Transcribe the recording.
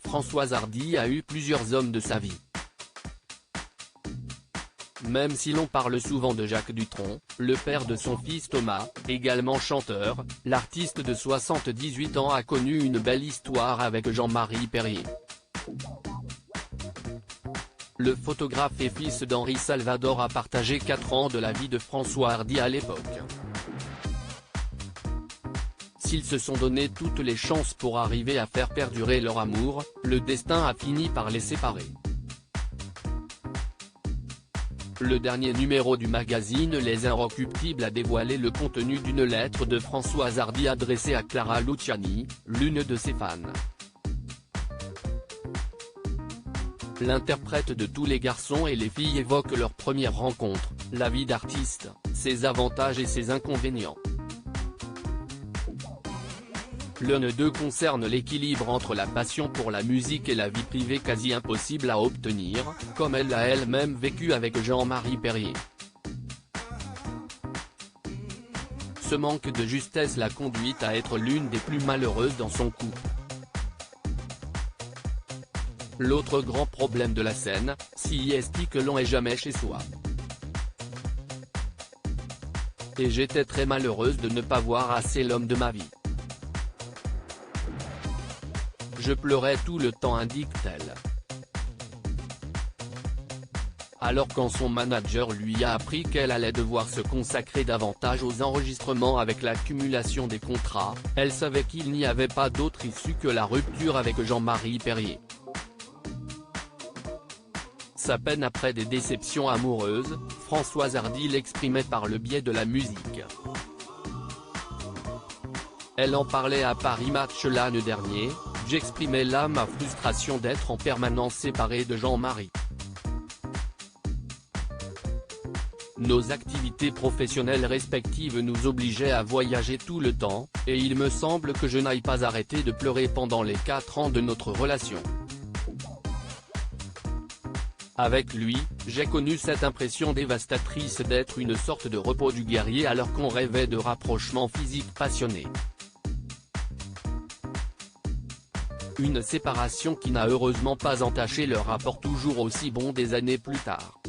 Françoise Hardy a eu plusieurs hommes de sa vie. Même si l'on parle souvent de Jacques Dutronc, le père de son fils Thomas, également chanteur, l'artiste de 78 ans a connu une belle histoire avec Jean-Marie Perrier. Le photographe et fils d'Henri Salvador a partagé 4 ans de la vie de François Hardy à l'époque. S'ils se sont donné toutes les chances pour arriver à faire perdurer leur amour, le destin a fini par les séparer. Le dernier numéro du magazine Les Inrecuptibles a dévoilé le contenu d'une lettre de Françoise Hardy adressée à Clara Luciani, l'une de ses fans. L'interprète de Tous les garçons et les filles évoque leur première rencontre, la vie d'artiste, ses avantages et ses inconvénients. L'un d'eux concerne l'équilibre entre la passion pour la musique et la vie privée quasi impossible à obtenir, comme elle l'a elle-même vécu avec Jean-Marie Perrier. Ce manque de justesse l'a conduite à être l'une des plus malheureuses dans son couple. L'autre grand problème de la scène, c'est que l'on est jamais chez soi. Et j'étais très malheureuse de ne pas voir assez l'homme de ma vie. Je pleurais tout le temps, indique-t-elle. Alors quand son manager lui a appris qu'elle allait devoir se consacrer davantage aux enregistrements avec l'accumulation des contrats, elle savait qu'il n'y avait pas d'autre issue que la rupture avec Jean-Marie Perrier. Sa peine après des déceptions amoureuses, Françoise Hardy l'exprimait par le biais de la musique. Elle en parlait à Paris Match l'année dernière. J'exprimais là ma frustration d'être en permanence séparée de Jean-Marie. Nos activités professionnelles respectives nous obligeaient à voyager tout le temps, et il me semble que je n'aille pas arrêter de pleurer pendant les 4 ans de notre relation. Avec lui, j'ai connu cette impression dévastatrice d'être une sorte de repos du guerrier alors qu'on rêvait de rapprochements physiques passionnés. Une séparation qui n'a heureusement pas entaché leur rapport toujours aussi bon des années plus tard.